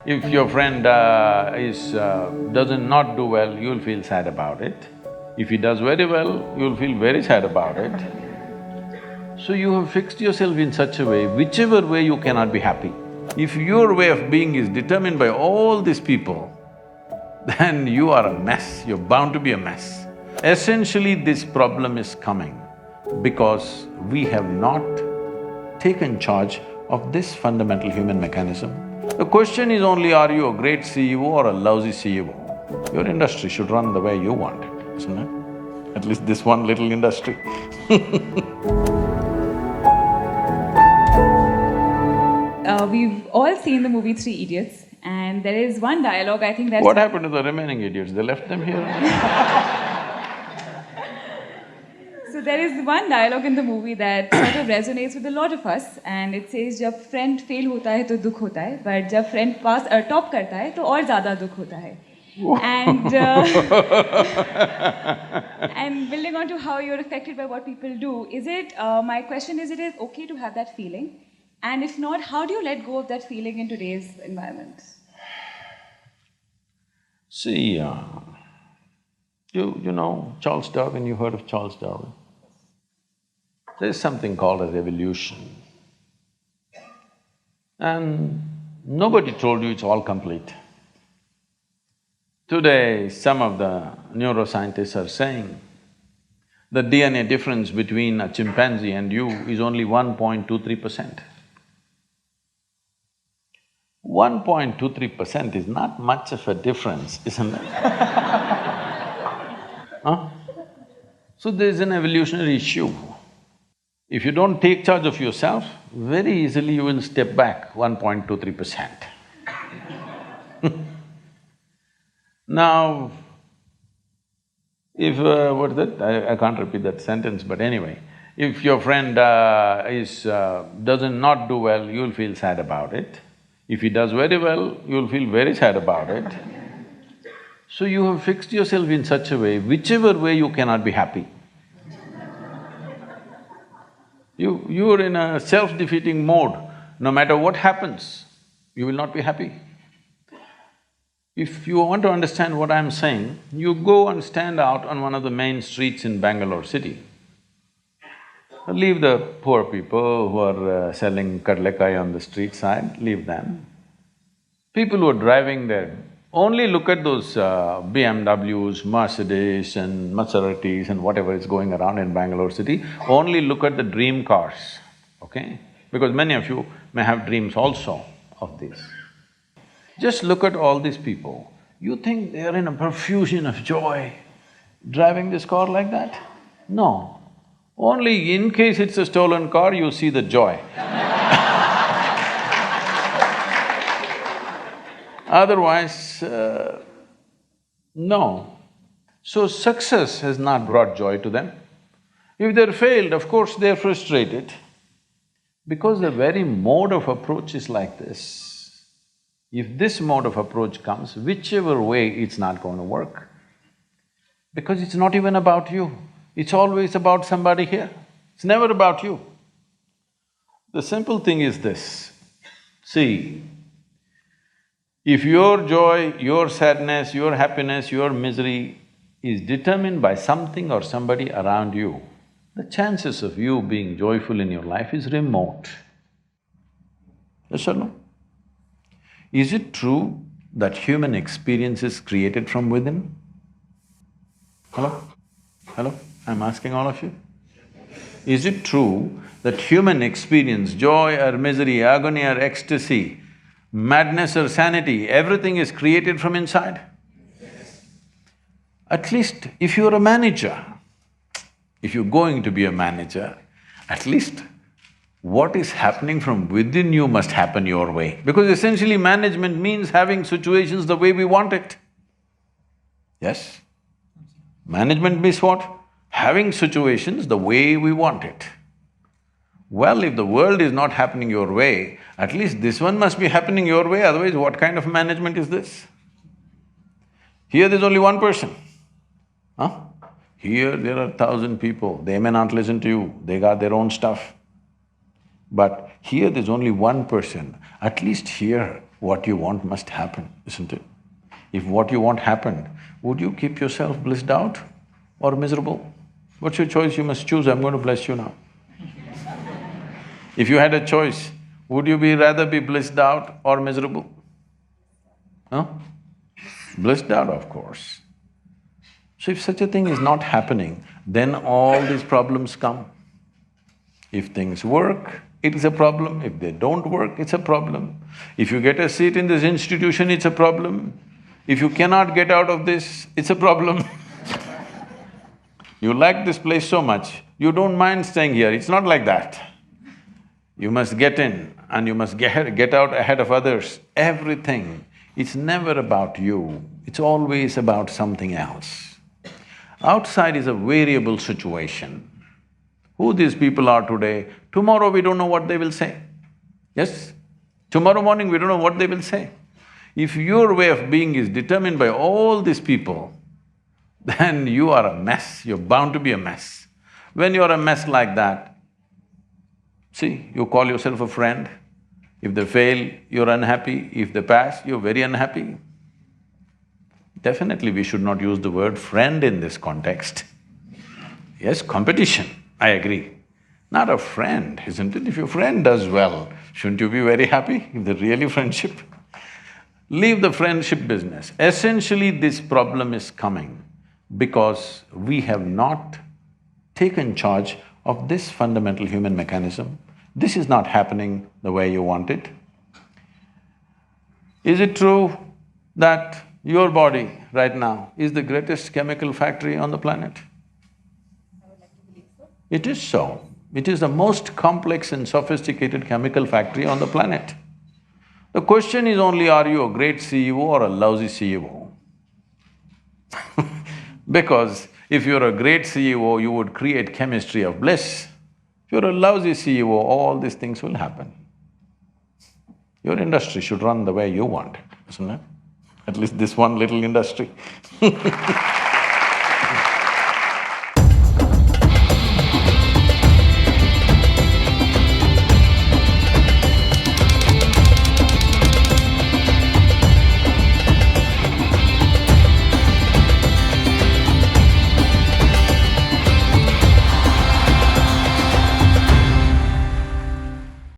If your friend doesn't not do well, you'll feel sad about it. If he does very well, you'll feel very sad about it. So you have fixed yourself in such a way, whichever way you cannot be happy. If your way of being is determined by all these people, then you are a mess, you're bound to be a mess. Essentially, this problem is coming because we have not taken charge of this fundamental human mechanism. The question is only, are you a great CEO or a lousy CEO? Your industry should run the way you want it, isn't it? At least this one little industry We've all seen the movie Three Idiots, and there is one dialogue I think that… What happened to the remaining idiots? They left them here? So there is one dialogue in the movie that sort of resonates with a lot of us, and it says, "जब friend fail होता है तो दुख होता है, but जब friend top करता है तो और ज़्यादा दुख होता है." And and building on to how you're affected by what people do, my question is, it is okay to have that feeling? And if not, how do you let go of that feeling in today's environment? See, you know Charles Darwin, you heard of Charles Darwin? There's something called as evolution. And nobody told you it's all complete. Today, some of the neuroscientists are saying the DNA difference between a chimpanzee and you is only 1.23%. 1.23% is not much of a difference, isn't it? Huh? So there's an evolutionary issue. If you don't take charge of yourself, very easily you will step back 1.23%. Now, if… what is that? I can't repeat that sentence, but anyway, if your friend doesn't not do well, you'll feel sad about it. If he does very well, you'll feel very sad about it. So you have fixed yourself in such a way, whichever way you cannot be happy. You're in a self-defeating mode. No matter what happens, you will not be happy. If you want to understand what I'm saying, you go and stand out on one of the main streets in Bangalore city. Leave the poor people who are selling kadlekai on the street side, leave them. People who are driving there, only look at those BMWs, Mercedes and Maseratis and whatever is going around in Bangalore city. Only look at the dream cars, okay? Because many of you may have dreams also of this. Just look at all these people. You think they are in a profusion of joy, driving this car like that? No. Only in case it's a stolen car, you see the joy. Otherwise, no. So success has not brought joy to them. If they're failed, of course they're frustrated, because the very mode of approach is like this. If this mode of approach comes, whichever way, it's not going to work. Because it's not even about you, it's always about somebody here. It's never about you. The simple thing is this, see, if your joy, your sadness, your happiness, your misery is determined by something or somebody around you, the chances of you being joyful in your life is remote. Yes or no? Is it true that human experience is created from within? Hello? Hello? I'm asking all of you. Is it true that human experience, joy or misery, agony or ecstasy, madness or sanity, everything is created from inside? At least if you're a manager, if you're going to be a manager, at least what is happening from within you must happen your way. Because essentially management means having situations the way we want it. Yes? Management means what? Having situations the way we want it. Well, if the world is not happening your way, at least this one must be happening your way, otherwise what kind of management is this? Here there's only one person, huh? Here there are 1,000 people, they may not listen to you, they got their own stuff. But here there's only one person, at least here What you want must happen, isn't it? If what you want happened, would you keep yourself blissed out or miserable? What's your choice? You must choose, I'm going to bless you now. If you had a choice, would you rather be blissed out or miserable? No? Blissed out, of course. So if such a thing is not happening, then all these problems come. If things work, it is a problem. If they don't work, it's a problem. If you get a seat in this institution, it's a problem. If you cannot get out of this, it's a problem. You like this place so much, you don't mind staying here, it's not like that. You must get in and you must get out ahead of others. Everything, it's never about you, it's always about something else. Outside is a variable situation. Who these people are today, tomorrow we don't know what they will say. Yes? Tomorrow morning we don't know what they will say. If your way of being is determined by all these people, then you are a mess, you're bound to be a mess. When you're a mess like that, see, you call yourself a friend. If they fail, you're unhappy. If they pass, you're very unhappy. Definitely we should not use the word friend in this context. Yes, competition, I agree. Not a friend, isn't it? If your friend does well, shouldn't you be very happy if they're really friendship? Leave the friendship business. Essentially, this problem is coming because we have not taken charge of this fundamental human mechanism. This is not happening the way you want it. Is it true that your body right now is the greatest chemical factory on the planet? It is so. It is the most complex and sophisticated chemical factory on the planet. The question is only, are you a great CEO or a lousy CEO? Because if you're a great CEO, you would create chemistry of bliss. If you're a lousy CEO, all these things will happen. Your industry should run the way you want it, isn't it? At least this one little industry